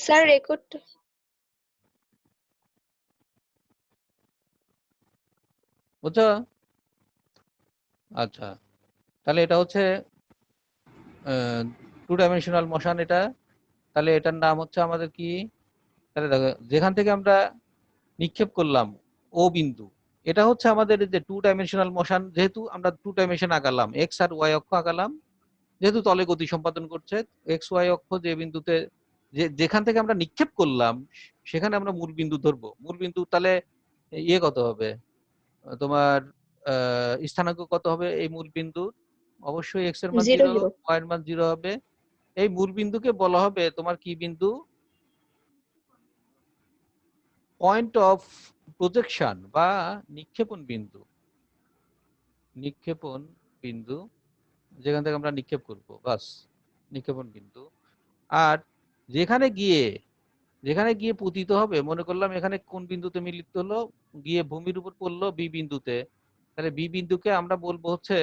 Sir record বুঝছো? আচ্ছা, তাহলে এটা হচ্ছে 2 ডাইমেনশনাল মোশন। এটা তাহলে এটার নাম হচ্ছে আমাদের কি? তাহলে দেখো, যেখান থেকে আমরা নিক্ষেপ করলাম ও বিন্দু, এটা হচ্ছে আমাদের যে 2 ডাইমেনশনাল মোশন। যেহেতু আমরা 2 ডাইমেনশন আঁকালাম, এক্স আর ওয়াই অক্ষ আঁকালাম, যেহেতু তলে গতি সম্পাদন করছে, এক্স ওয়াই অক্ষ যে বিন্দুতে যেখান থেকে আমরা নিক্ষেপ করলাম সেখানে আমরা মূল বিন্দু ধরবো। মূল বিন্দু তাহলে ইয়ে কত হবে তোমার, স্থানাঙ্ক কত হবে এই মূল বিন্দু? অবশ্যই এক্স এর মান 0 0, 0 ওয়াই এর মান 0 হবে। এই মূল বিন্দুকে বলা হবে তোমার কি বিন্দু? পয়েন্ট অফ প্রজেকশন বা নিক্ষেপণ বিন্দু। নিক্ষেপণ বিন্দু যেখান থেকে আমরা নিক্ষেপ করব, বাস নিক্ষেপণ বিন্দু। আর যেখানে গিয়ে পতিত হবে, মনে করলাম এখানে কোন বিন্দুতে মিলিত হলো, গিয়ে ভূমির উপর পড়লো বি বিন্দুতে, তাহলে বি বিন্দুকে আমরা বলবো হচ্ছে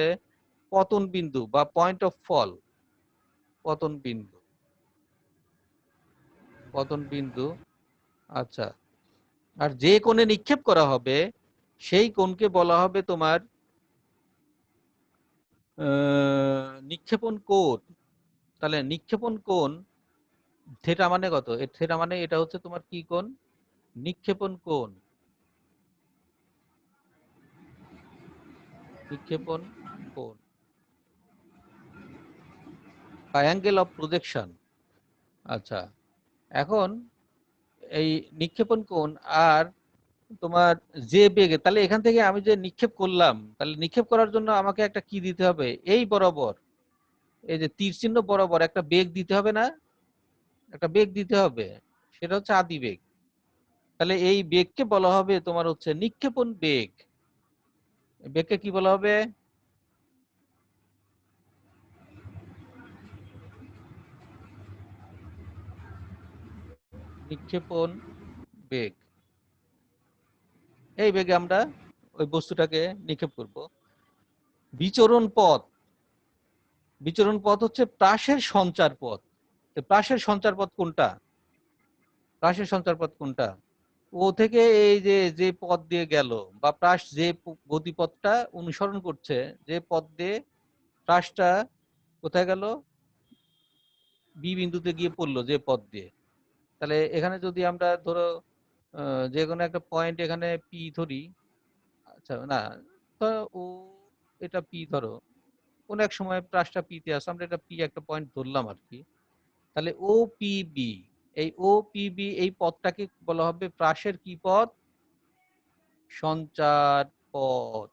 পতন বিন্দু বা পয়েন্ট অফ ফল। পতন বিন্দু, পতন বিন্দু। আচ্ছা, আর যে কোণে নিক্ষেপ করা হবে সেই কোণকে বলা হবে তোমার নিক্ষেপণ কোণ। তাহলে নিক্ষেপণ কোণ থিটা মানে কত? থিটা মানে এটা হচ্ছে তোমার কি কোণ? নিক্ষেপণ কোণ। নিক্ষেপণ কোণ বা অ্যাঙ্গেল অফ প্রজেকশন। আচ্ছা, এখন এই নিক্ষেপণ কোণ আর তোমার যে বেগে, তাহলে এখান থেকে আমি যে নিক্ষেপ করলাম, তাহলে নিক্ষেপ করার জন্য আমাকে একটা কি দিতে হবে? এই বরাবর, এই যে তীর চিহ্ন বরাবর একটা বেগ দিতে হবে না? একটা বেগ দিতে হবে, সেটা হচ্ছে আদি বেগ। তাহলে এই বেগকে বলা হবে তোমার হচ্ছে নিক্ষেপণ বেগ। বেগকে কি বলা হবে? নিক্ষেপণ বেগ। এই বেগে আমরা ওই বস্তুটাকে নিক্ষেপ করব। বিচরণ পথ, বিচরণ পথ হচ্ছে প্রাসের সঞ্চার পথ। প্রাসের সঞ্চার পথ কোনটা? প্রাসের সঞ্চার পথ কোনটা? ও থেকে এই যে যে পথ দিয়ে গেল, বা প্রাস যে গতিপথটা অনুসরণ করছে, যে পথ দিয়ে প্রাসটা কোথায় গেল? বি বিন্দুতে গিয়ে পড়লো যে পথ দিয়ে। তাহলে এখানে যদি আমরা ধরো যে কোনো একটা পয়েন্ট এখানে পি ধরি, আচ্ছা না, তো ও এটা পি ধরো, কোন এক সময় প্রাসটা পি তে আসে, আমরা এটা পি একটা পয়েন্ট ধরলাম আর কি। তাহলে ও পি বি, এই ও পি বি এই পথটাকে বলা হবে প্রাসের কি পথ? সঞ্চার পথ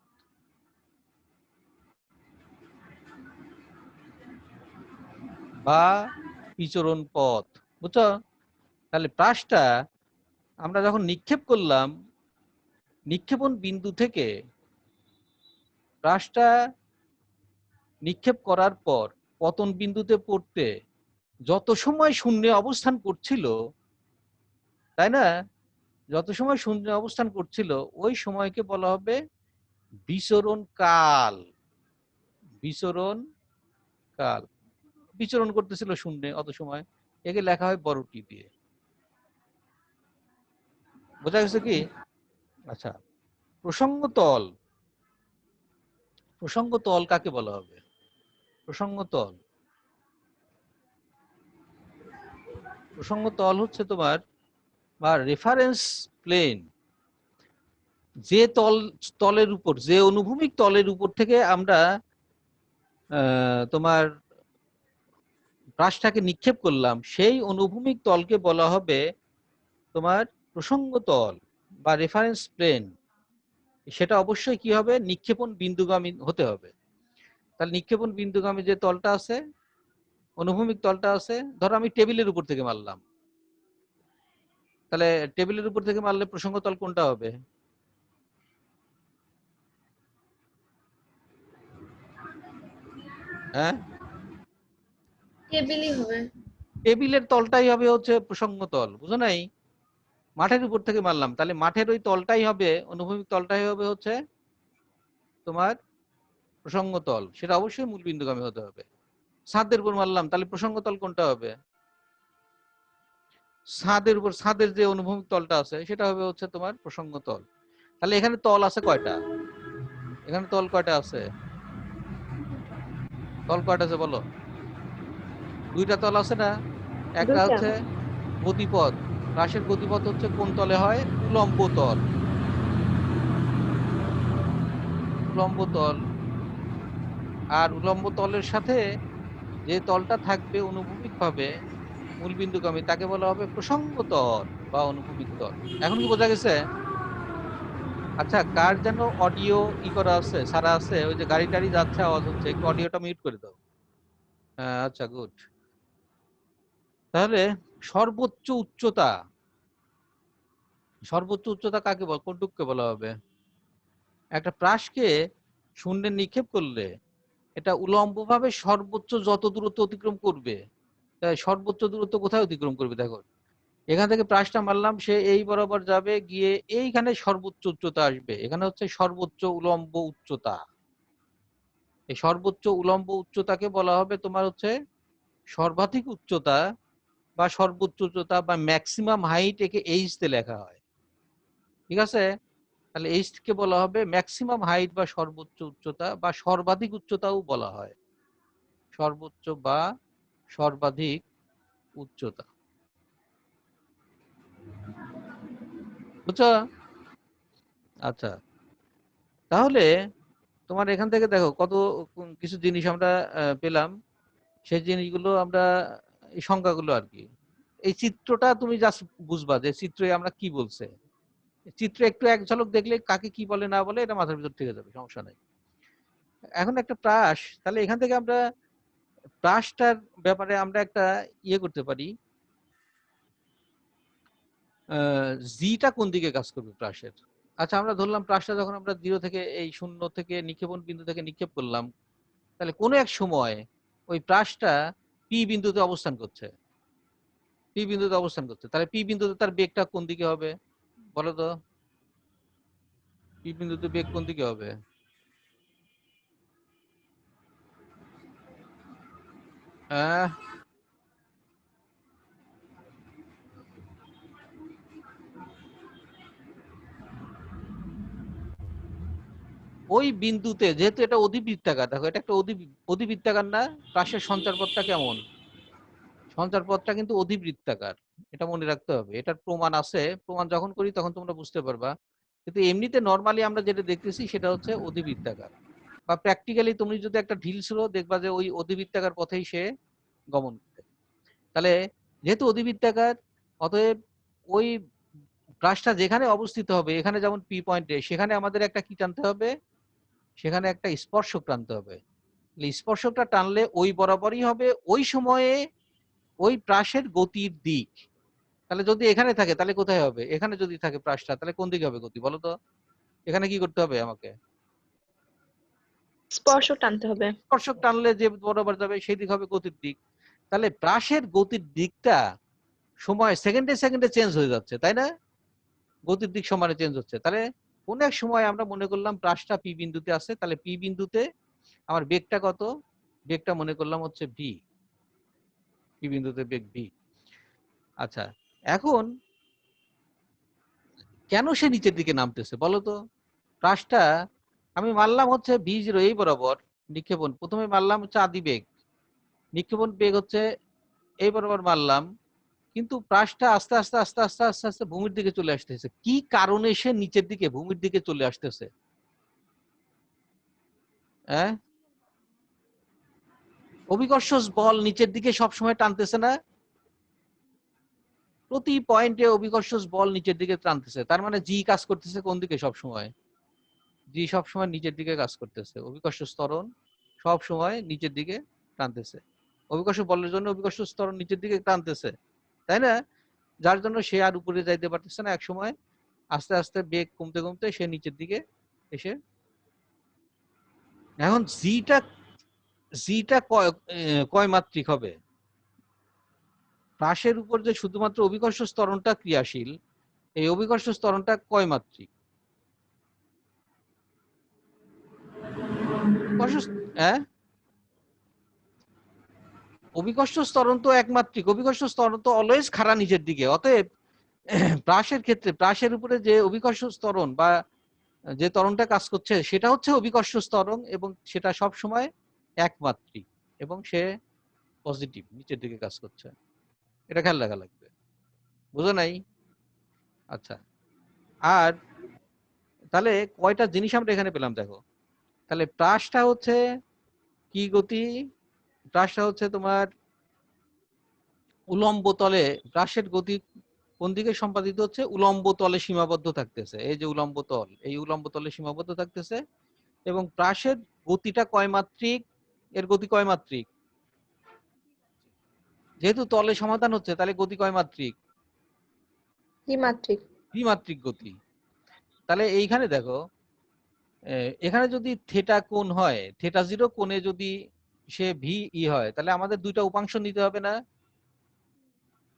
বা বিচরণ পথ। বুঝছো? তাহলে প্রাসটা আমরা যখন নিক্ষেপ করলাম, নিক্ষেপণ বিন্দু থেকে প্রাসটা নিক্ষেপ করার পর পতন বিন্দুতে পড়তে যত সময় শূন্যে অবস্থান করছিল, তাই না? যত সময় শূন্যে অবস্থান করছিল ওই সময়কে বলা হবে বিচরণ কাল। বিচরণ কাল। বিচরণ করতেছিল শূন্যে অত সময়, একে লেখা হয় বড় টি দিয়ে। বোঝা গেছে কি? আচ্ছা, প্রসঙ্গ তল। প্রসঙ্গ তল কাকে বলা হবে? প্রসঙ্গ তল, প্রসঙ্গ তল হচ্ছে তোমার বা রেফারেন্স প্লেন। যে তলের উপর, যে অনুভূমিক তলের উপর থেকে আমরা তোমার ব্রাশটাকে নিক্ষেপ করলাম, সেই অনুভূমিক তলকে বলা হবে তোমার প্রসঙ্গ তল বা রেফারেন্স প্লেন। সেটা অবশ্যই কি হবে? নিক্ষেপণ বিন্দুগামী হতে হবে। তাহলে নিক্ষেপণ বিন্দুগামী যে তলটা আছে, অনুভূমিক তলটা আছে, ধরো আমি টেবিলের উপর থেকে মারলাম, তাহলে টেবিলের উপর থেকে মারলে প্রসঙ্গ তল কোনটা হবে? হ্যাঁ, টেবিলই হবে। টেবিলের তলটাই হবে হচ্ছে প্রসঙ্গ তল। বুঝো নাই? মাঠের উপর থেকে মারলাম, তাহলে মাঠের ওই তলটাই হবে, অনুভূমিক তলটাই হবে হচ্ছে তোমার প্রসঙ্গ তল। সেটা অবশ্যই মূল বিন্দুগামী হতে হবে। ছাদের উপর মারলাম, তাহলে প্রসঙ্গ তল কোনটা হবে? ছাদের উপর, ছাদের যে অনুভূমিক তলটা আছে সেটা হবে হচ্ছে তোমার প্রসঙ্গ তল। তাহলে এখানে তল আছে কয়টা? এখানে তল কয়টা আছে? তল কয়টা আছে বলো? দুইটা তল আছে না? একটা দুইটা। হচ্ছে গতিপথ। প্রাসের গতিপথ হচ্ছে কোন তলে হয়? উলম্ব তল। উলম্ব তল। আর উলম্ব তলের সাথে যে তলটা থাকবে অনুভূমিক ভাবে মূলবিন্দুগামী তাকে বলা হবে প্রসঙ্গ তল বা অনুভূমিক তল। এখন কি বোঝা গেছে? আচ্ছা, কার যেন অডিও করা আছে, সারা আছে, ওই যে গাড়ি টাড়ি যাচ্ছে, আওয়াজ হচ্ছে, একটু অডিওটা মিউট করে দাও। হ্যাঁ, আচ্ছা, গুড। তাহলে সর্বোচ্চ উচ্চতা, সর্বোচ্চ উচ্চতা কাকে বল, কোনটুককে বলা হবে? একটা প্রাসকে শূন্যে নিক্ষেপ করলে এটা উলম্বভাবে সর্বোচ্চ যত দূরত্ব অতিক্রম করবে, সর্বোচ্চ দূরত্ব কোথায় অতিক্রম করবে দেখো, এখান থেকে প্রাসটা মারলাম, সে এই বরাবর যাবে, গিয়ে এইখানে সর্বোচ্চ উচ্চতা আসবে, এখানে হচ্ছে সর্বোচ্চ উলম্ব উচ্চতা। এই সর্বোচ্চ উলম্ব উচ্চতাকে বলা হবে তোমার হচ্ছে সর্বাধিক উচ্চতা বা সর্বোচ্চ উচ্চতা বা ম্যাক্সিমাম হাইট, একে এইচ তে লেখা হয়। ঠিক আছে? তাহলে এইচ কে বলা হবে ম্যাক্সিমাম হাইট বা সর্বোচ্চ উচ্চতা, বা সর্বাধিক উচ্চতাও বলা হয়, সর্বোচ্চ বা সর্বাধিক উচ্চতা। বুঝছো? আচ্ছা, তাহলে তোমার এখান থেকে দেখো কত কিছু জিনিস আমরা পেলাম। সেই জিনিসগুলো আমরা, এই সংখ্যাগুলো আর কি, এই চিত্রটা তুমি জাস্ট বুঝবা যে চিত্রে আমরা কি বলছে। চিত্রে একটু এক ঝলক দেখলে কাকে কি বলে না বলে এটা মাথার ভিতর থেকে যাবে, সমস্যা নাই। এখন একটা প্রাস, তাহলে এখান থেকে আমরা প্রাসটার ব্যাপারে আমরা একটা ইয়ে করতে পারি, জিটা কোন দিকে কাজ করবে প্রাসের। আচ্ছা, আমরা ধরলাম প্রাসটা যখন আমরা 0 থেকে, এই 0 থেকে নিক্ষেপণ বিন্দু থেকে নিক্ষেপ করলাম, তাহলে কোনো এক সময় ওই প্রাসটা পি বিন্দুতে অবস্থান করছে, পি বিন্দুতে অবস্থান করছে, তাহলে পি বিন্দুতে তার বেগটা কোন দিকে হবে বলো তো? পি বিন্দুতে বেগ কোন দিকে হবে? হ্যাঁ, ওই বিন্দুতে, যেহেতু এটা অধিবৃত্তাকার, দেখো এটা একটা অধিবৃত্তাকার না? প্রাসের সঞ্চারপথটা কেমন? সঞ্চারপথটা কিন্তু অধিবৃত্তাকার, এটা মনে রাখতে হবে। এটার প্রমাণ আছে, প্রমাণ যখন করি তখন তোমরা বুঝতে পারবা। কিন্তু এমনিতে নর্মালি আমরা যেটা দেখতেছি সেটা হচ্ছে অধিবৃত্তাকার, বা প্র্যাকটিক্যালি তুমি যদি একটা ঢিল ছিল দেখবা যে ওই অধিবৃত্তাকার পথেই সে গমন করে। তাহলে যেহেতু অধিবৃত্তাকার, অতএব ওই প্রাসটা যেখানে অবস্থিত হবে, এখানে যেমন পি পয়েন্টে, সেখানে আমাদের একটা কি টানতে হবে, সেখানে একটা স্পর্শক টানতে হবে। স্পর্শকটা টানলে ওই বরাবরই হবে ওই সময়ে ওই প্রাসের গতির দিক। তাহলে যদি এখানে থাকে তাহলে কোথায় হবে? এখানে যদি থাকে প্রাসটা, তাহলে কোন দিকে হবে গতি বলো তো? এখানে কি করতে হবে আমাকে? স্পর্শ টানতে হবে। স্পর্শক টানলে যে বরাবর যাবে সেই দিক হবে গতির দিক। তাহলে প্রাসের গতির দিকটা সময় সেকেন্ডে সেকেন্ডে চেঞ্জ হয়ে যাচ্ছে, তাই না? গতির দিক সমানে চেঞ্জ হচ্ছে। তাহলে কোন এক সময় আমরা মনে করলাম প্রাসটা পি বিন্দুতে আছে, তাহলে পি বিন্দুতে আমার বেগটা কত? বেগটা মনে করলাম হচ্ছে ভি, পি বিন্দুতে বেগ ভি। আচ্ছা, এখন কেন সে নিচের দিকে নামতেছে বলো তো? প্রাসটা আমি মারলাম হচ্ছে ভি0 এই বরাবর, নিক্ষেপণ প্রথমে মারলাম হচ্ছে আদি বেগ, নিক্ষেপণ বেগ হচ্ছে এই বরাবর মারলাম, কিন্তু প্রাসটা আস্তে আস্তে আস্তে আস্তে আস্তে আস্তে ভূমির দিকে চলে আসতেছে। কি কারণে সে নিচের দিকে ভূমির দিকে চলে আসতেছে? হ্যাঁ, অভিকর্ষ বল নিচের দিকে সবসময় টানতেছে না? প্রতি পয়েন্টে অভিকর্ষ বল নিচের দিকে টানতেছে, তার মানে জি কাজ করতেছে কোন দিকে সব সময়? জি সব সময় নিচের দিকে কাজ করতেছে, অভিকর্ষ ত্বরণ সব সময় নিচের দিকে টানতেছে। অভিকর্ষ বলের জন্য অভিকর্ষ ত্বরণ নিচের দিকে টানতেছে, তাই না? যার জন্য সে আর উপরে যাইতে পারতেছে না, এক সময় আস্তে আস্তে বেগ কমতে কমতে সে নিচের দিকে এসে। এখন জিটা, জিটা কয় মাত্রিক হবে? প্রাসের উপর যে শুধুমাত্র অভিকর্ষ ত্বরণটা ক্রিয়াশীল, এই অভিকর্ষ ত্বরণটা কয় মাত্রিক? হ্যাঁ, অভিকর্ষ ত্বরণ তো একমাত্রিক, অভিকর্ষ ত্বরণ তো অলওয়েজ খাড়া নিচের দিকে। অতএব প্রাসের ক্ষেত্রে প্রাসের উপরে যে অভিকর্ষ ত্বরণ বা যে ত্বরণটা কাজ করছে সেটা হচ্ছে অভিকর্ষ ত্বরণ, এবং সেটা সব সময় একমাত্রিক এবং সে পজিটিভ, নিচের দিকে কাজ করছে। এটা খেয়াল রাখা লাগবে। বুঝো নাই? আচ্ছা, আর তাহলে কয়টা জিনিস আমরা এখানে পেলাম দেখো। তাহলে প্রাসটা হচ্ছে কি গতি? প্রাসটা হচ্ছে তোমার উলম্ব তলে, প্রাসের গতি কোন দিকে সম্পাদিত হচ্ছে? উলম্ব তলে সীমাবদ্ধ থাকতেছে। এই যে উলম্ব তল, এই উলম্ব তলে সীমাবদ্ধ থাকতেছে। এবং প্রাসের গতিটা কয় মাত্রিক? এর গতি কয় মাত্রিক? যেহেতু তলে সমাধান হচ্ছে তাহলে গতি কয় মাত্রিক? দ্বিমাত্রিক। দ্বিমাত্রিক গতি। তাহলে এইখানে দেখো, এখানে যদি থিটা কোণ হয়, থিটা 0 কোণে যদি সে ভি ই হয়, তাহলে আমাদের দুইটা উপাংশ নিতে হবে না?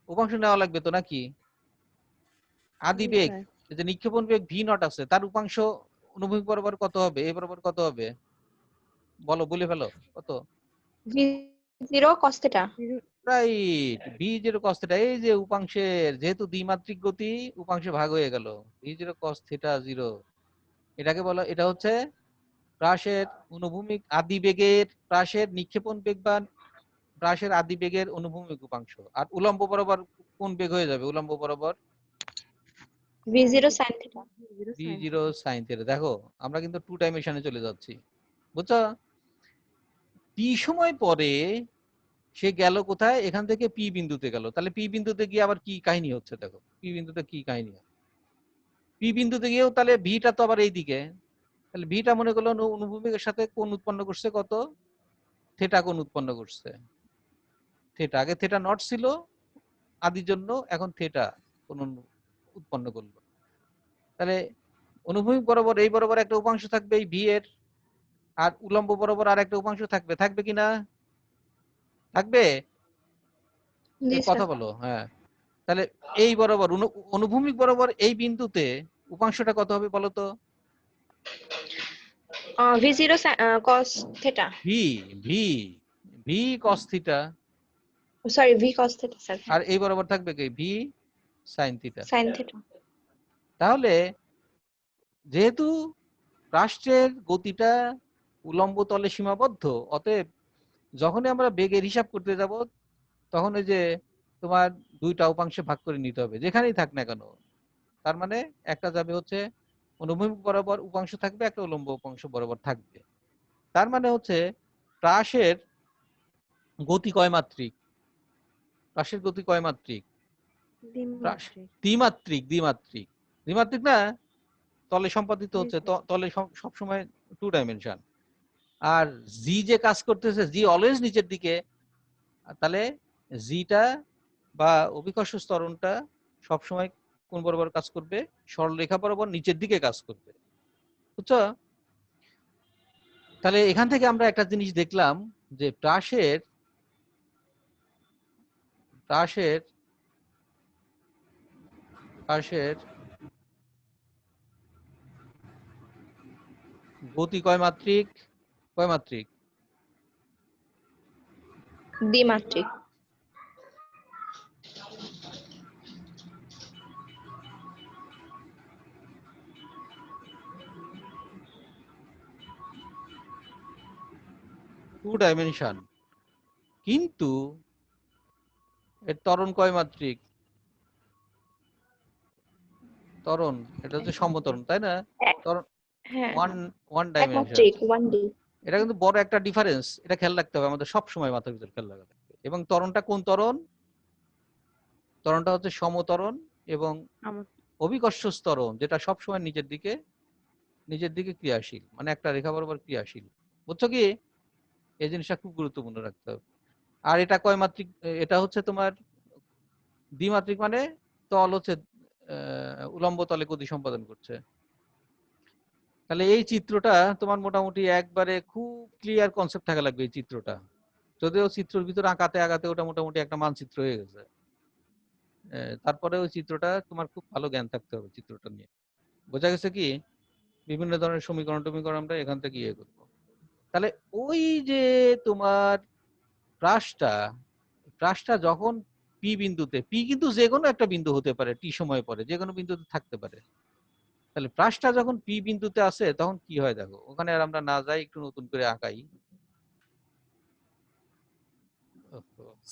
উপাংশ নেওয়া লাগবে তো নাকি? আদি বেগ, যে নিক্ষেপণ বেগ ভি নট আছে, তার উপাংশ অনুভূমিক বরাবর কত হবে? এ বরাবর কত হবে? বলো, বলে ফেলো কত? v0 cos θ। Right, v zero cos theta. এই যে উপাংশের, যেহেতু দ্বিমাত্রিক গতি, উপাংশে ভাগ হয়ে গেল, ভি জিরো কস থিটা 0। এটাকে বলো, এটা হচ্ছে প্রাসের অনুভূমিক আদি বেগের, প্রাসের নিক্ষেপণ বেগ বা প্রাসের আদি বেগের অনুভূমিক উপাংশ। আর উলম্ব বরাবর কোন বেগ হয়ে যাবে? উলম্ব বরাবর v0 sin θ। V zero sine theta. দেখো আমরা কিন্তু 2 ডাইমেনশনে চলে যাচ্ছি, বুঝছো? টি সময় পরে সে গেল কোথায়? এখান থেকে পি বিন্দুতে গেল। তাহলে পি বিন্দুতে গিয়ে আবার কি কাহিনী হচ্ছে দেখো, পি বিন্দুতে কি কাহিনী? পি বিন্দুতে গিয়েও তাহলে ভিটা তো আবার এইদিকে। তাহলে ভিটা মনে করলো অনুভূমিকের সাথে কোণ উৎপন্ন করছে কত? থিটা কোণ উৎপন্ন করছে। থিটা, আগে থিটা নট ছিল আদির জন্য, এখন থিটা কোণ উৎপন্ন করলো। তাহলে অনুভূমিক বরাবর এই বরাবর একটা উপাংশ থাকবে এই ভি এর, আর উলম্ব বরাবর আর একটা উপাংশ থাকবে, থাকবে কিনা? থাকবে? জি এই কথা স্যার। বলো। হ্যাঁ, তাহলে এই বরাবর অনুভূমিক বরাবর এই বিন্দুতে উপাংশটা কত হবে বলো তো? v0 cos θ। V, v, v cos theta. Sorry v cos θ sir. আর এই বরাবর থাকবে কি? V sine theta. sin θ। তাহলে যেহেতু রাষ্ট্রের গতিটা উলম্ব তলে সীমাবদ্ধ, অতএব যখনই আমরা বেগের হিসাব করতে যাব তখন ওই যে তোমার দুইটা উপাংশে ভাগ করে নিতে হবে, যেখানেই থাক না কেন। তার মানে একটা যাবে হচ্ছে অনুভূমিক বরাবর উপাংশ থাকবে, একটা উলম্ব উপাংশ বরাবর থাকবে। তার মানে হচ্ছে প্রাসের গতি কয় মাত্রিক? প্রাসের গতি কয় মাত্রিক? দ্বিমাত্রিক, দ্বিমাত্রিক, দ্বিমাত্রিক না? তলে সম্পাদিত হচ্ছে, তলে সবসময় 2 ডাইমেনশন। আর জি যে কাজ করতেছে, জি অলওয়েজ নিচের দিকে। তাহলে জিটা বা অভিকর্ষ ত্বরণটা সবসময় কোন বরাবর কাজ করবে? সরলরেখা বরাবর নিচের দিকে কাজ করবে, বুঝছো? তাহলে এখান থেকে আমরা একটা জিনিস দেখলাম যে প্রাসের প্রাসের প্রাসের গতি কয় মাত্রিক? কয় মাত্রিক? দ্বিমাত্রিক। Two dimension. কিন্তু এর ত্বরণ কয় মাত্রিক? ত্বরণ এটা হচ্ছে সমত্বরণ, তাই না? ত্বরণ হ্যাঁ, ওয়ান ওয়ান ডাইমেনশন। একমাত্রিক 1D। এটা কিন্তু বড় একটা ডিফারেন্স, এটা খেয়াল রাখতে হবে আমাদের, সব সময় মাথার ভিতর খেয়াল রাখা লাগবে। এবং ত্বরণটা কোন ত্বরণ? ত্বরণটা হচ্ছে সমত্বরণ এবং অভিকর্ষ ত্বরণ, যেটা সবসময় নিচের দিকে ক্রিয়াশীল, মানে একটা রেখা বরাবর ক্রিয়াশীল, বুঝছো কি? এই জিনিসটা খুব গুরুত্বপূর্ণ রাখতে হবে। আর এটা কয় মাত্রিক? এটা হচ্ছে তোমার দ্বিমাত্রিক, মানে তল হচ্ছে উলম্ব তলে গতি সম্পাদন করছে। তাহলে এই চিত্রটা তোমার মোটামুটি একবারে খুব ক্লিয়ার কনসেপ্ট থাকা লাগবে এই চিত্রটা। যদিও চিত্রের ভিতর আঁকাতে আঁকাতে ওটা মোটামুটি একটা মানচিত্র হয়ে গেছে। তারপরে ওই চিত্রটা তোমার খুব ভালো জ্ঞান থাকতে হবে চিত্রটা নিয়ে। বোঝা গেছে কি? বিভিন্ন ধরনের সমীকরণ টমীকরণ আমরা এখান থেকে ইয়ে করবো। তাহলে ওই যে তোমার প্রাসটা প্রাসটা যখন পি বিন্দুতে, পি কিন্তু যে কোনো একটা বিন্দু হতে পারে, টি সময় পরে যে কোনো বিন্দুতে থাকতে পারে। তাহলে প্রাসটা যখন পি বিন্দুতে আসে তখন কি হয় দেখো, ওখানে আর আমরা না যাই, একটু নতুন করে আঁকাই।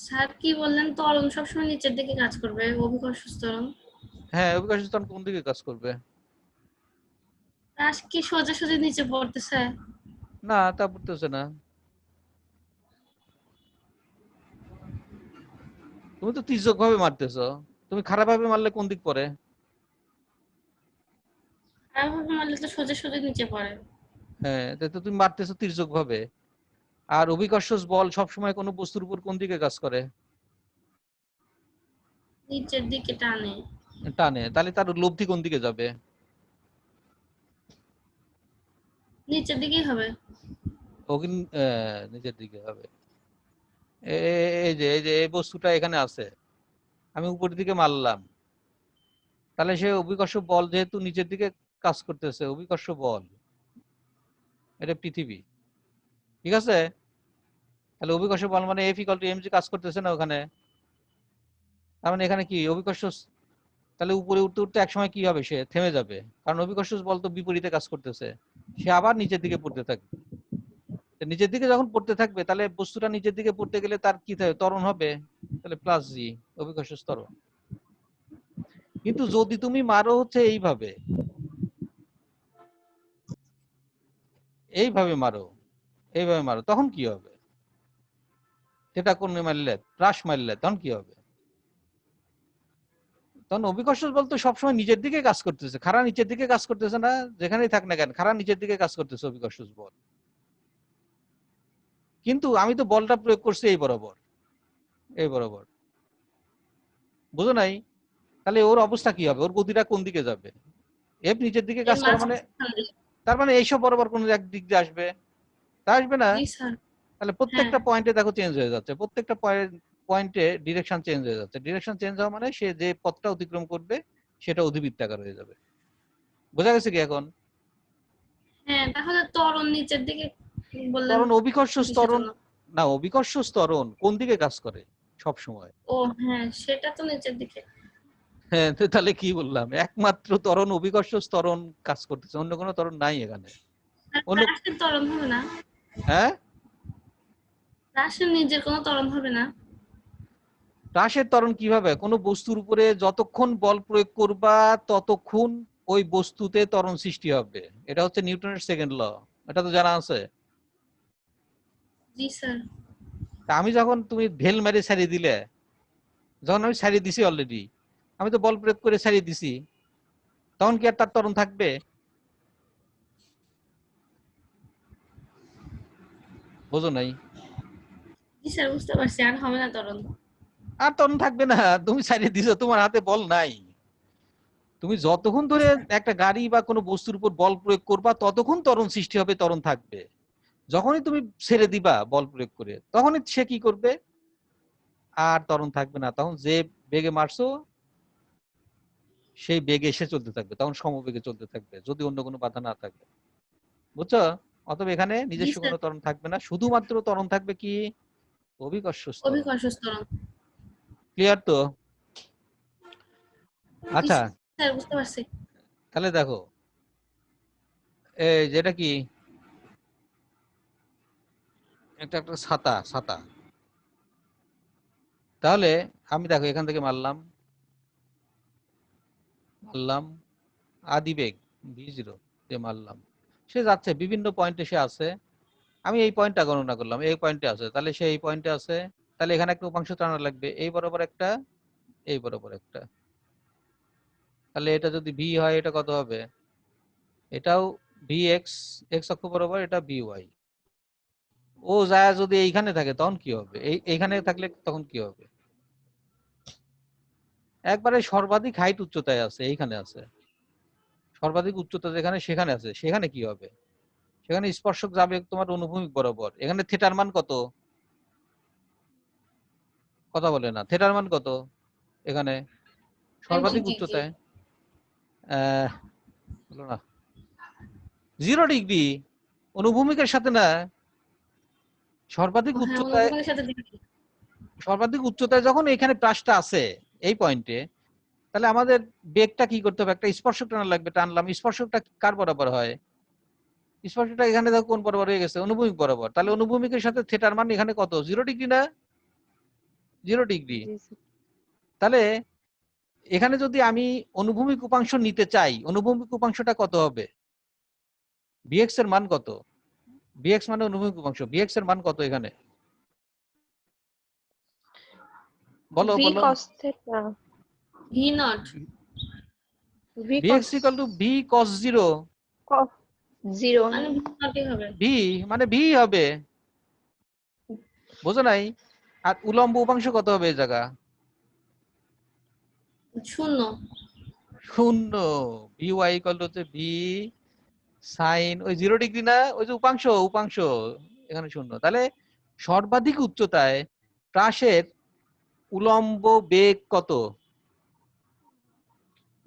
স্যার কি বললেন, ত্বরণ সবসময় নিচের দিকে কাজ করবে, অভিকর্ষ ত্বরণ? হ্যাঁ, অভিকর্ষ ত্বরণ কোন দিকে কাজ করবে? প্রাস কি সোজাসুজি নিচে পড়তেছে? না, তা পড়তেছে না। তুমি তো তির্যক ভাবে মারতেছো, তুমি খারাপ ভাবে মারলে কোন দিক পড়ে? খারাপ ভাবে মারলে তো সোজাসুজি নিচে পড়ে। হ্যাঁ, তো তুমি মারতেছো তির্যক ভাবে। আর অভিকর্ষ বল সবসময় কোনো বস্তুর উপর কোন দিকে কাজ করে? নিচের দিকে টানে। টানে। তাহলে তার লব্ধি কোন দিকে যাবে? নিচের দিকেই হবে। নিচের দিকে হবে। এই যে এই বস্তুটা এখানে আছে, আমি উপরের দিকে মারলাম, তাহলে সে অভিকর্ষ বল যেহেতু নিচের দিকে কাজ করতেছে, অভিকর্ষ বল, এটা পৃথিবী, ঠিক আছে? তাহলে অভিকর্ষ বল মানে এফ ইকুয়াল টু এমজি কাজ করতেছে না ওখানে? তার মানে এখানে কি অভিকর্ষ, তাহলে উপরে উঠতে উঠতে একসময় কি হবে, সে থেমে যাবে, কারণ অভিকর্ষ বল তো বিপরীতে কাজ করতেছে, সে আবার নিচের দিকে পড়তে থাকবে। নিচের দিকে যখন পড়তে থাকবে তাহলে বস্তুটা নিচের দিকে পড়তে গেলে তার কি থাকে, ত্বরণ হবে, তাহলে প্লাস জি, অভিকর্ষ ত্বরণ। কিন্তু যদি তুমি মারো হচ্ছে এইভাবে, এইভাবে মারো, এইভাবে মারো, তখন কি হবে? সেটা কোন মারলে, প্রাস মারলে, তখন কি হবে? তখন অভিকর্ষ বল তো সবসময় নিচের দিকে কাজ করতেছে, খাড়া নিচের দিকে কাজ করতেছে না, যেখানেই থাক না কেন খাড়া নিচের দিকে কাজ করতেছে অভিকর্ষ বল। কিন্তু আমি তো বলটা প্রয়োগ করছি এই বরাবর, এই বরাবর, বুঝো নাই? তাহলে ওর অবস্থা কি হবে, ওর গতিটা কোন দিকে যাবে? এফ নিচের দিকে কাজ করে মানে, তার মানে এইসব বরাবর কোন এক দিক দিয়ে আসবে, তা আসবে না। জি স্যার। তাহলে প্রত্যেকটা পয়েন্টে দেখো চেঞ্জ হয়ে যাচ্ছে, প্রত্যেকটা পয়েন্টে ডিরেকশন চেঞ্জ হয়ে যাচ্ছে। ডিরেকশন চেঞ্জ হওয়া মানে সে যে পথটা অতিক্রম করবে সেটা অধিবৃত্তাকার হয়ে যাবে। বোঝা গেছে কি এখন? হ্যাঁ, তাহলে ত্বরণ নিচের দিকে বললেন কারণ অভিকর্ষ কিসের ত্বরণ, জন্য? না অভিকর্ষ ত্বরণ কোন দিকে কাজ করে সব সময়? ও হ্যাঁ, সেটা তো নিচের দিকে। হ্যাঁ, তো তাহলে কি বললাম, একমাত্র ত্বরণ অভিকর্ষ ত্বরণ কাজ করতেছে, অন্য কোনো ত্বরণ নাই এখানে। আর অন্য, প্রাসের ত্বরণ হবে না? হ্যাঁ, প্রাসের নিজের কোনো ত্বরণ হবে না? প্রাসের ত্বরণ কিভাবে? কোনো বস্তুর উপরে যতক্ষণ বল প্রয়োগ করবা ততক্ষণ ওই বস্তুতে ত্বরণ সৃষ্টি হবে, এটা হচ্ছে নিউটনের সেকেন্ড ল, এটা তো জানা আছে। জি স্যার। আমি যখন তুমি ঢেল মেরে ছাড়িয়ে দিলে, যখন আমি ছাড়িয়ে দিছি অলরেডি, আমি তো বল প্রয়োগ করে ছাড়িয়ে দিছি, তখন কি আর তার ত্বরণ থাকবে? বোঝো নাই? জি স্যার, বুঝতে পারছি, আর হবে না ত্বরণ। আর ত্বরণ থাকবে না, তুমি ছাড়িয়ে দিছো, তোমার হাতে বল নাই। তুমি যতক্ষণ ধরে একটা গাড়ি বা কোনো বস্তুর উপর বল প্রয়োগ করবা ততক্ষণ ত্বরণ সৃষ্টি হবে, ত্বরণ থাকবে। যখনই তুমি ছেড়ে দিবা বল প্রয়োগ করে, তখনই সে কি করবে, আর ত্বরণ থাকবে না, তখন যে বেগে মারছো সেই বেগে এসে চলতে থাকবে, তখন সমবেগে চলতে থাকবে যদি অন্য কোনো বাধা না থাকে। বুঝছো? অতএব এখানে জি নিজস্ব স্যার। কোনো ত্বরণ থাকবে না, শুধুমাত্র ত্বরণ থাকবে কি, অভিকর্ষ ত্বরণ। অভিকর্ষ ত্বরণ। ক্লিয়ার তো? জি আচ্ছা, স্যার, বুঝতে পারছি। তাহলে দেখো, এই যেটা কি, এটা একটা ছাতা, ছাতা, তাহলে আমি দেখো এখান থেকে মারলাম, মারলাম আদি বেগ v0 দিয়ে মারলাম, সে যাচ্ছে বিভিন্ন পয়েন্টে, সে আছে, আমি এই পয়েন্টটা গণনা করলাম, এই পয়েন্টে আছে, তাহলে সে এই পয়েন্টে আছে, তাহলে এখানে একটা উপাংশ টানা লাগবে, এই বরাবর একটা, এই বরাবর একটা, তাহলে এটা যদি ভি হয় এটা কত হবে, এটাও ভি এক্স, এক্স অক্ষ বরাবর, এটা ভি ওয়াই। ও যায় যদি এইখানে থাকে তখন কি হবে, এইখানে থাকলে তখন কি হবে? একবারে সর্বাধিক হাইট উচ্চতায় আছে, এইখানে আছে, সর্বাধিক উচ্চতা যেখানে সেখানে আছে, সেখানে কি হবে? সেখানে স্পর্শক যাবে তোমার অনুভূমিক বরাবর। এখানে থিটার মান কত? কথা বলে না, থিটার মান কত এখানে সর্বাধিক 90 ডিগ্রি। উচ্চতায়? হলো না, 0 ডিগ্রি, অনুভূমিকের সাথে না, সর্বাধিক হ্যাঁ, উচ্চতায়, অনুভূমিকের সাথে ডিগ্রি। সর্বাধিক উচ্চতায় যখন এখানে প্রাসটা আছে এই পয়েন্টে, তাহলে আমাদের বেগটা কি করতে হবে? একটা স্পর্শক টানা লাগবে, টানলাম, স্পর্শকটা কার বরাবর হয়? স্পর্শকটা এখানে দেখো কোন বরাবর হয়ে গেছে? অনুভূমিক বরাবর। তাহলে অনুভূমিকের সাথে থিটার মান এখানে কত? 0 ডিগ্রি না? 0 ডিগ্রি। জি স্যার। তাহলে এখানে যদি আমি অনুভূমিক উপাংশ নিতে চাই, অনুভূমিক উপাংশটা কত হবে? bx এর মান কত? bx মানে অনুভূমিক উপাংশ, bx এর মান কত এখানে? বলো v বলো। cos theta, V naught v bx cos equal to b cos 0. cos 0 মানে ভি নটই হবে। v মানে v হবে, বোঝো নাই? আর উলম্ব উপাংশ কত হবে এই জায়গা? 0। 0। vy equal to হচ্ছে v sin ওই 0 ডিগ্রি না, ওই যে উপাংশ, উপাংশ এখানে 0। তাহলে সর্বাধিক উচ্চতায় প্রাসের উলম্ব বেগ কত?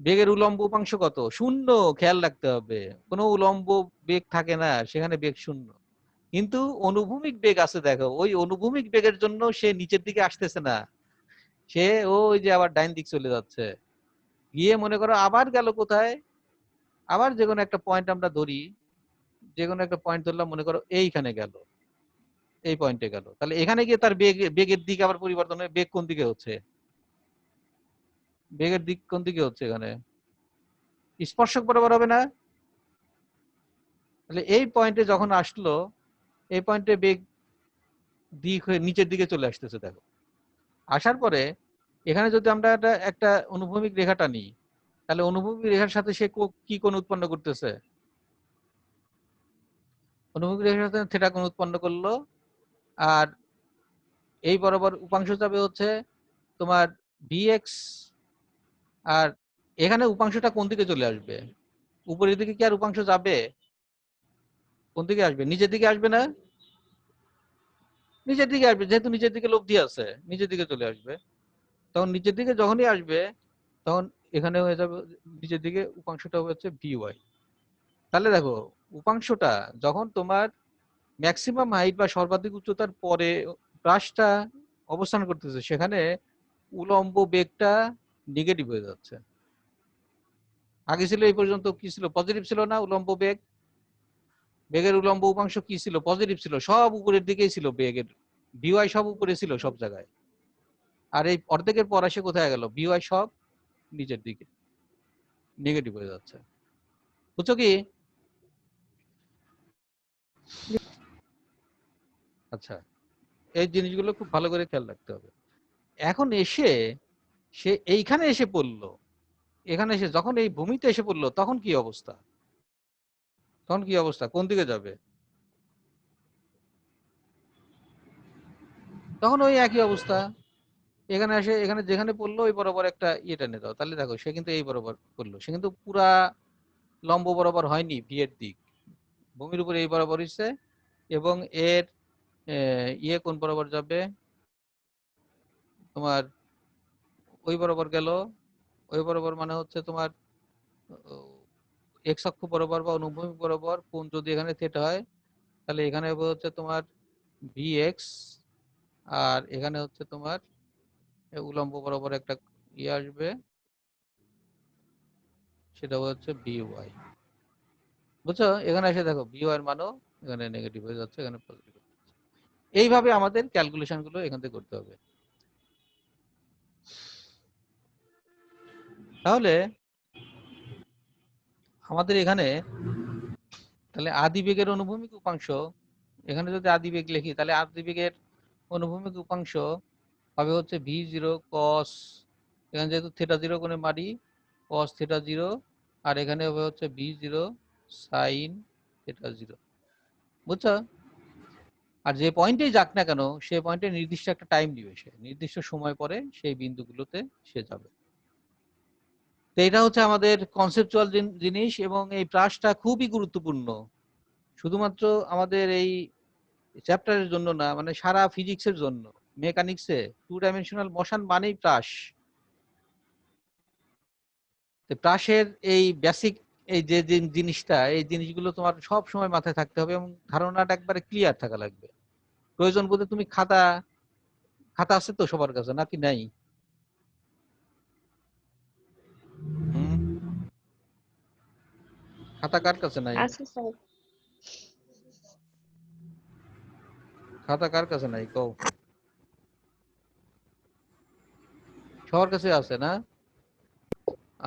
বেগের উলম্ব উপাংশ কত? 0। খেয়াল রাখতে হবে, কোনো উলম্ব বেগ থাকে না সেখানে, বেগ 0। কিন্তু অনুভূমিক বেগ আছে, দেখো ওই অনুভূমিক বেগের জন্য সে নিচের দিকে আসতেছে না, সে ওই যে আবার ডাইন দিক চলে যাচ্ছে, গিয়ে মনে করো আবার গেল কোথায়? আবার যে কোনো একটা পয়েন্ট আমরা ধরি, যে কোনো একটা পয়েন্ট ধরলাম, মনে করো এইখানে গেল, এই পয়েন্টে গেল, তাহলে এখানে গিয়ে তার বেগের দিক আবার পরিবর্তন হয়। বেগ কোন দিকে হচ্ছে? বেগের দিক কোন দিকে হচ্ছে? এখানে স্পর্শক বরাবর হবে না? তাহলে এই পয়েন্টে যখন আসলো, এই পয়েন্টে বেগ দিক হয়ে নিচের দিকে চলে আসতেছে, দেখো। আসার পরে এখানে যদি আমরা একটা অনুভূমিক রেখাটা নিই, তাহলে অনুভূমিক রেখার সাথে সে কি কোণ উৎপন্ন করতেছে? অনুভূমিক রেখার সাথে থিটা কোণ উৎপন্ন করলো। আর এই বরাবর উপাংশ যাবে হচ্ছে তোমার bx, আর এখানে উপাংশটা কোন দিকে চলে আসবে? উপরের দিকে কি আর উপাংশ যাবে? কোন দিকে আসবে? নিচের দিকে আসবে না? নিচের দিকে আসবে, যেহেতু নিচের দিকে লব্ধি আছে, নিচের দিকে চলে আসবে। তখন নিচের দিকে যখনই আসবে, তখন এখানে হয়ে যাবে নিচের দিকে উপাংশটা হচ্ছে vy। তাহলে দেখো, উপাংশটা যখন তোমার ম্যাক্সিমাম হাইট বা সর্বাধিক উচ্চতার পরে প্রাসটা অবস্থান করতেছে, সেখানে উলম্ব বেগটা নেগেটিভ হয়ে যাচ্ছে। আগে ছিল এই পর্যন্ত কি ছিল? পজিটিভ ছিল না? উলম্ব বেগ, বেগের উলম্ব উপাংশ কি ছিল? পজিটিভ ছিল, সব উপরের দিকেই ছিল, বেগের ভিওয়াই সব উপরে ছিল সব জায়গায়। আর এই অর্ধেকের পর আসে কোথায় গেল? ভিওয়াই সব নিচের দিকে নেগেটিভ হয়ে যাচ্ছে। বুঝছো কি? আচ্ছা, এই জিনিসগুলো খুব ভালো করে খেয়াল রাখতে হবে। এখন এসে সে এইখানে এসে পড়লো, এখানে এসে যখন এই ভূমিতে এসে পড়লো, তখন কি অবস্থা? তখন কি অবস্থা? কোন দিকে যাবে? তখন ওই একই অবস্থা। এখানে এসে এখানে যেখানে পড়লো ওই বরাবর একটা ইয়ে টেনে দাও, তাহলে দেখো সে কিন্তু এই বরাবর পড়লো, সে কিন্তু পুরা লম্ব বরাবর হয়নি, বিয়ের দিক ভূমির উপরে এই বরাবর হচ্ছে, এবং এর ইয়ে কোন বরাবর যাবে? তোমার ওই বরাবর গেল, ওই বরাবর মানে হচ্ছে তোমার এক্স অক্ষ বরাবর বা অনুভূমিক বরাবর কোণ যদি এখানে থিটা হয়, তাহলে এখানে হচ্ছে তোমার vx, আর এখানে হচ্ছে তোমার উলম্ব বরাবর একটা ইয়ে আসবে, সেটা হচ্ছে vy। বুঝছো? এখানে এসে দেখো vy এর মানও এখানে নেগেটিভ হয়ে যাচ্ছে, এখানে পজিটিভ। এইভাবে আমাদের ক্যালকুলেশন গুলো এখান থেকে করতে হবে। তাহলে আমাদের এখানে তাহলে আদি বেগের অনুভূমিক উপাংশ, এখানে যদি আদি বেগ লিখি, তাহলে আদি বেগের অনুভূমিক উপাংশ হবে হচ্ছে v0 cos, এখানে যেহেতু থিটা 0 কোণে মারি, cos থিটা 0, আর এখানে হবে হচ্ছে v0 sin থিটা 0। বুঝছো? আর যে পয়েন্টেই যাক না কেন, সেই পয়েন্টে নির্দিষ্ট একটা টাইম দিবে, সে নির্দিষ্ট সময় পরে সেই বিন্দুগুলোতে সে যাবে। তো এটা হচ্ছে আমাদের কনসেপচুয়াল জিনিস, এবং এই প্রাসটা খুবই গুরুত্বপূর্ণ, শুধুমাত্র আমাদের এই চ্যাপ্টারের জন্য না, মানে সারা ফিজিক্সের জন্য। মেকানিক্সে 2 ডাইমেনশনাল মোশন মানেই প্রাস। প্রাসের এই বেসিক এই যে জিনিসটা, এই জিনিসগুলো তোমার সব সময় মাথায় থাকতে হবে, এবং ধারণাটা একবারে ক্লিয়ার থাকা লাগবে। প্রয়োজন বোধে তুমি খাতা খাতা আছে তো সবার কাছে নাকি নাই? খাতা কার কাছে নাই? আছে স্যার। খাতা কার কাছে নাই কও? সবার কাছে আছে না?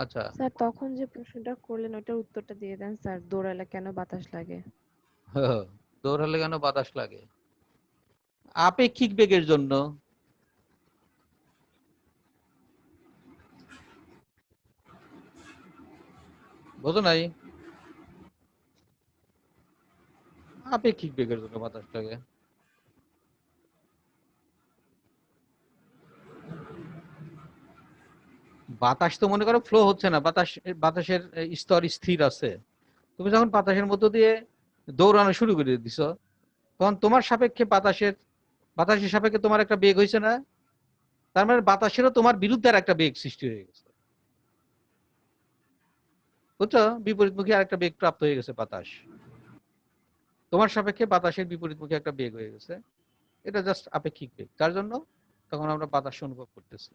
আচ্ছা, স্যার তখন যে প্রশ্নটা করলেন ওটার উত্তরটা দিয়ে দেন স্যার, দৌড়ালে কেন বাতাস লাগে? দৌড়ালে কেন বাতাস লাগে? আপেক্ষিক বেগের জন্য। বোঝো নাই? আপেক্ষিক বেগের জন্য বাতাস লাগে। বাতাস তো মনে করো ফ্লো হচ্ছে না, বাতাসের স্তর স্থির আছে। তুমি যখন বাতাসের মধ্য দিয়ে দৌড়ানো শুরু করে দিছো, তখন তোমার সাপেক্ষে বাতাসের সাপেক্ষে তোমার একটা বেগ হয়েছে না? তার মানে বাতাসেরও তোমার বিরুদ্ধে আর একটা বেগ সৃষ্টি হয়ে গেছে, বুঝছো? বিপরীতমুখী আর একটা বেগ প্রাপ্ত হয়ে গেছে বাতাস। তোমার সাপেক্ষে বাতাসের বিপরীতমুখী একটা বেগ হয়ে গেছে। এটা জাস্ট আপেক্ষিক বেগ, তার জন্য তখন আমরা বাতাস অনুভব করতেছি।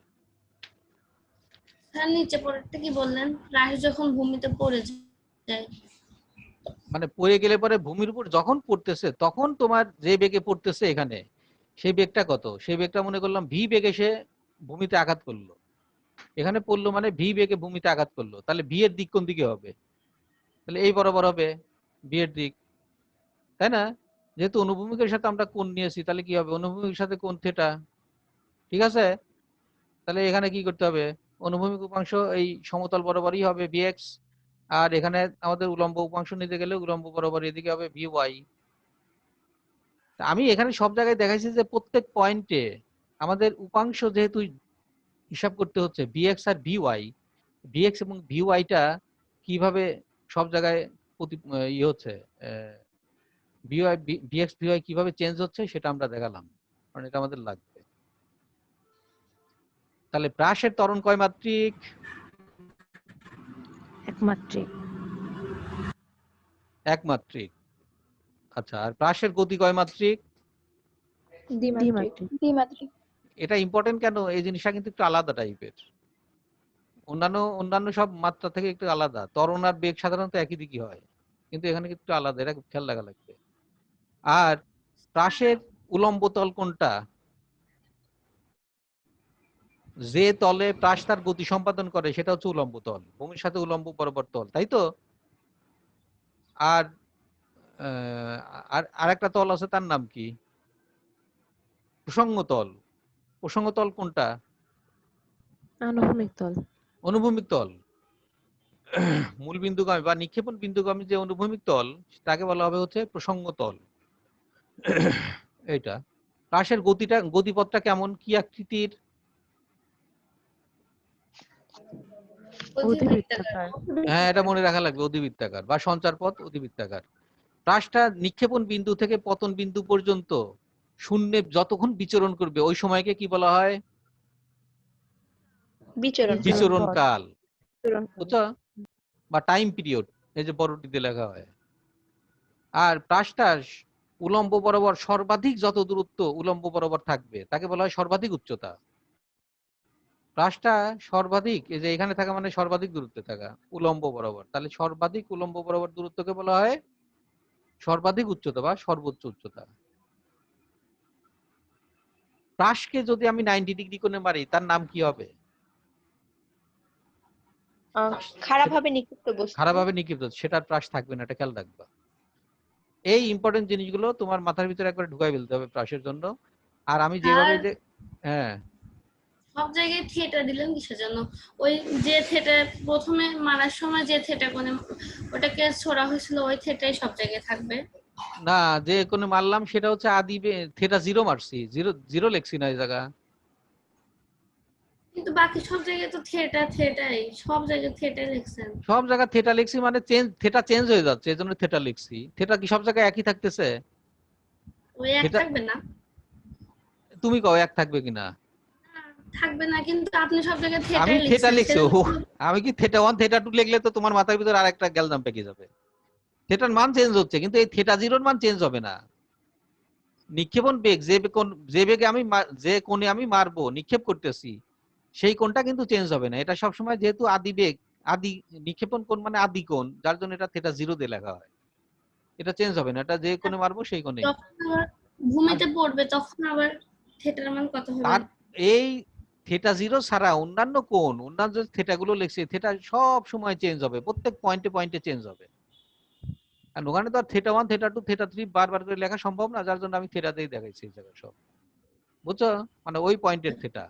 স্যার নিচে পড়েরটা কি বললেন? প্রায় যখন ভূমিতে পড়ে যায়। মানে পড়ে গেলে পরে ভূমির উপর যখন পড়তেছে তখন তোমার যে বেগে পড়তেছে এখানে, সেই বেগটা কত? সেই বেগটা মনে করলাম ভি বেগে সে ভূমিতে আঘাত করলো, এখানে পড়লো মানে ভি বেগে ভূমিতে আঘাত করলো, তাহলে ভি এর দিক কোন দিকে হবে? তাহলে এই বরাবর হবে ভি এর দিক, তাই না? যেহেতু অনুভূমিকের সাথে আমরা কোণ নিয়েছি, তাহলে কি হবে? অনুভূমিকের সাথে কোণ থিটা, ঠিক আছে? তাহলে এখানে কি করতে হবে? অনুভূমিক উপাংশ এই সমতল বরাবরই হবে বিএক্স, আর এখানে আমাদের উলম্ব উপাংশ নিতে গেলে উলম্ব বরাবর এদিকে হবে ভি ওয়াই। আমি এখানে সব জায়গায় দেখাইছি যে প্রত্যেক পয়েন্টে আমাদের উপাংশ যেহেতু হিসাব করতে হচ্ছে বিএক্স আর ভিওয়াই, বিএক্স এবং ভিওয়াইটা কিভাবে সব জায়গায় ইয়ে হচ্ছে, ভিওয়াই বিএক্স ভিওয়াই কিভাবে চেঞ্জ হচ্ছে সেটা আমরা দেখালাম, কারণ এটা আমাদের লাগবে। তাহলে ব্রাশের ত্বরণ কয় মাত্রিক? একমাত্রিক। একমাত্রিক। আচ্ছা, আর ব্রাশের গতি কয় মাত্রিক? দ্বিমাত্রিক। দ্বিমাত্রিক। এটা ইম্পর্টেন্ট কেন? এই জিনিসটা কিন্তু একটু আলাদা টাইপের, অন্যান্য সব মাত্রা থেকে একটু আলাদা। ত্বরণ আর বেগ সাধারণত একই দিকই হয়, কিন্তু এখানে একটু আলাদা, এটা খেয়াল রাখা লাগবে। আর ব্রাশের উলম্ব তল কোনটা? যে তলে ব্রাশ তার গতি সম্পাদন করে সেটা হচ্ছে উলম্ব তল, ভূমির সাথে উলম্ব বরাবর তল, তাই তো? আর আরেকটা তল আছে, তার নাম কি? প্রসঙ্গ তল। প্রসঙ্গ তল কোনটা? আনুভূমিক তল। অনুভূমিক তল। মূল বিন্দুগামী বা নিক্ষেপণ বিন্দুগামী যে অনুভূমিক তল, তাকে বলা হবে হচ্ছে প্রসঙ্গ তল। এইটা ব্রাশের গতিপথটা কেমন, কি আকৃতির? অধিবৃত্তাকার। হ্যাঁ, এটা মনে রাখা লাগবে, অধিবৃত্তাকার বা সঞ্চারপথ অধিবৃত্তাকার। ব্রাশটা নিক্ষেপণ বিন্দু থেকে পতন বিন্দু পর্যন্ত শূন্যে যতক্ষণ বিচরণ করবে ওই সময়কে কি বলা হয়? বিচরণ কাল, বুঝছো? বা টাইম পিরিয়ড, এই যে বড়টিতে লেখা হয়। আর ব্রাশটা উলম্ব বরাবর সর্বাধিক যত দূরত্ব উলম্ব বরাবর থাকবে তাকে বলা হয় সর্বাধিক উচ্চতা। ব্রাশটা সর্বাধিক, এই যে এখানে থাকা মানে সর্বাধিক দূরত্বে থাকা উলম্ব বরাবর, তাহলে সর্বাধিক উলম্ব বরাবর দূরত্বকে বলা হয় সর্বাধিক উচ্চতা বা সর্বোচ্চ উচ্চতা। ব্রাশকে যদি আমি 90 ডিগ্রি কোণে মারি তার নাম কি হবে? খারাপভাবে নিক্ষিপ্ত বস্তু। খারাপভাবে নিক্ষিপ্ত, সেটার ব্রাশ থাকবে না, এটা খেয়াল রাখবা। এই ইম্পর্টেন্ট জিনিসগুলো তোমার মাথার ভিতরে একবার ঢুকাই ফেলতে হবে ব্রাশের জন্য। আর আমি যেভাবে যে হ্যাঁ সব জায়গায় থিয়েটার দিলেন কিসের জন্য? ওই যে থিয়েটার প্রথমে মারার সময় যে থিয়েটার কোণে ওটাকে ছোড়া হয়েছিল ওই থিয়েটারই সব জায়গায় থাকবে না, যে কোণে মারলাম সেটা হচ্ছে আদি থিটা জিরো মারছি, জিরো জিরো লেখছি না এই জায়গা। কিন্তু বাকি সব জায়গায় তো থিয়েটারই সব জায়গায় থিয়েটার লিখছেন। সব জায়গায় থিটা লিখছি মানে থিটা চেঞ্জ হয়ে যাচ্ছে, এজন্য থিটা লিখছি। থিটা কি সব জায়গায় একই থাকতেছে? ওই এক থিটা থাকবে না। তুমি কও এক থাকবে কিনা? থাকবে না, কিন্তু আপনি সব জায়গায় আমি থিয়েটার থিটা লিখছেন লিখছি, আমি কি থিটা 1 থিটা 2 লিখলে তো তোমার মাথার ভিতর আরেকটা গ্যালজাম পেকে যাবে। থিটার মান চেঞ্জ হচ্ছে কিন্তু এই থিটা জিরোর মান চেঞ্জ হবে না। নিক্ষেপণ বেগ যে বেগে আমি যে কোণে আমি মারবো নিক্ষেপ করতেছি সেই কোণটা কিন্তু চেঞ্জ হবে না। এটা সবসময় যেহেতু আদি বেগ, আদি নিক্ষেপণ কোণ মানে আদি কোণ, যার জন্য এটা থিটা 0 দিয়ে লেখা হয়। এটা চেঞ্জ হবে না, এটা যে কোণে মারবো সেই কোণে। যখন আবার ভূমিতে পড়বে তখন আবার থিটার মান কত হবে? তার এই থিটা 0 ছাড়া অন্যান্য কোণ, অন্যান্য যে থিটাগুলো লিখছি, থিটা সব সময় চেঞ্জ হবে, প্রত্যেক পয়েন্টে পয়েন্টে চেঞ্জ হবে। আর ওখানে তো আর থিটা 1 থিটা 2 থিটা 3 বারবার করে লেখা সম্ভব না, যার জন্য আমি থিটা দিয়ে দেখাইছি এই জায়গায় সব। বুঝছো? মানে ওই পয়েন্টের থিটা।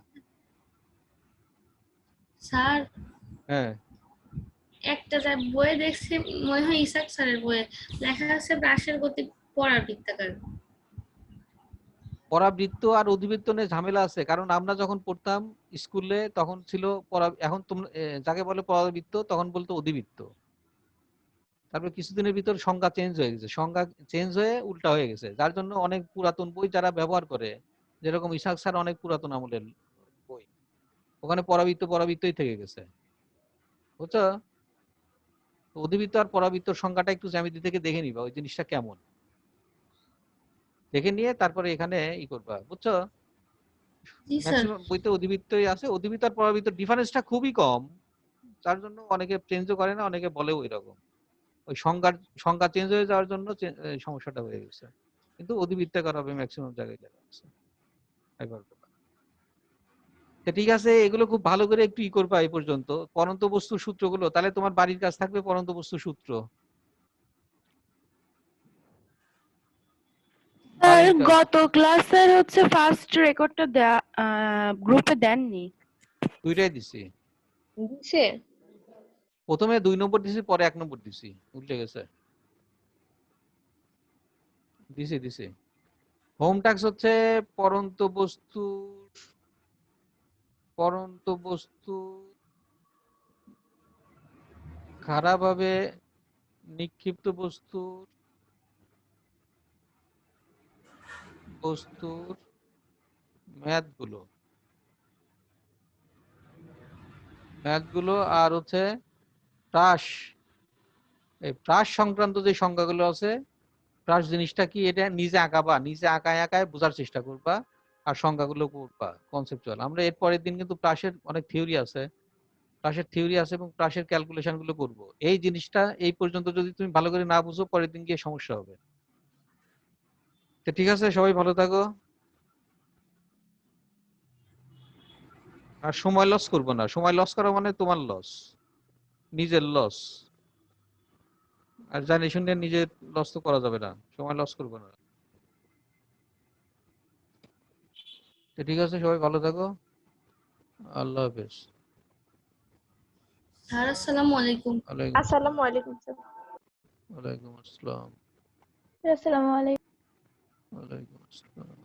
স্যার হ্যাঁ, একটা বইয়ে দেখছি, মনে হয় ইসাক স্যারের বইয়ে লেখা আছে ব্রাশের গতি পরাবৃত্তাকার। পরাবৃত্ত আর অধিবৃত্ত নিয়ে ঝামেলা আছে, কারণ আমরা যখন পড়তাম স্কুলে তখন ছিল এখন তোমরা যাকে বলে পরাবৃত্ত তখন বলতো অধিবৃত্ত। তারপর কিছুদিনের ভিতর সংজ্ঞা চেঞ্জ হয়ে গেছে, সংজ্ঞা চেঞ্জ হয়ে উল্টা হয়ে গেছে, যার জন্য অনেক পুরাতন বই যারা ব্যবহার করে, যেরকম ইসাক স্যার অনেক পুরাতন আমলের বই, ওখানে পরাবৃত্তই থেকে গেছে। বুঝছো? অধিবৃত্ত আর পরাবৃত্তর সংজ্ঞাটা একটু জ্যামিতি থেকে দেখে নিবা, ওই জিনিসটা কেমন দেখে নিয়ে তারপরে এখানে ই করবা। বুঝছো? জি স্যার। ম্যাক্সিমাম বইতে অধিবৃত্তই আছে, অধিবৃত্ত আর পরাবৃত্ত ডিফারেন্সটা খুবই কম, যার জন্য অনেকে চেঞ্জও করে না, অনেকে বলেও এরকম। ওই সংজ্ঞা চেঞ্জ হয়ে যাওয়ার জন্য সমস্যাটা হয়ে গেছে, কিন্তু অধিবৃত্তাকার হবে ম্যাক্সিমাম জায়গায় লেখা আছে। ঠিক আছে, এগুলো খুব ভালো করে একটু ই করবা এই পর্যন্ত। পরন্ত বস্তুর সূত্রগুলো তাহলে তোমার বাড়ির কাজ থাকবে, পরন্ত বস্তুর সূত্র। বাড়ির কাজ গত ক্লাসের হচ্ছে ফার্স্ট রেকর্ডটা গ্রুপে দেননি। দুইটাই দিছি, দিছে? প্রথমে 2 নম্বর দিছি, পরে 1 নম্বর দিছি, উল্টে গেছে। দিছি হোম টাস্ক হচ্ছে পরন্ত বস্তু খারাপভাবে নিক্ষিপ্ত বস্তুর ম্যাথগুলো আর হচ্ছে প্রাস, এই প্রাস সংক্রান্ত যে সংজ্ঞাগুলো আছে, প্রাস জিনিসটা কি এটা নিজে আঁকাবা, নিজে আঁকায় বোঝার চেষ্টা করবা, আর সংজ্ঞাগুলো করবা কনসেপচুয়াল। আমরা এর পরের দিন কিন্তু প্রাসের অনেক থিওরি আছে, এবং প্রাসের ক্যালকুলেশন গুলো করবো। এই জিনিসটা এই পর্যন্ত যদি তুমি ভালো করে না বুঝো, পরের দিন গিয়ে সমস্যা হবে। তো ঠিক আছে, সবাই ভালো থাকো, আর সময় লস করবো না। সময় লস করা মানে তোমার লস, নিজের লস, আর জানি শুনে নিজের লস তো করা যাবে না, সময় লস করবো না। তো ঠিক আছে, সবাই ভালো থাকো, আল্লাহ হাফেজ। স্যার আসসালামু আলাইকুম। আসসালামু আলাইকুম স্যার। ওয়ালাইকুম আসসালাম। আসসালামু আলাইকুম। ওয়ালাইকুম আসসালাম।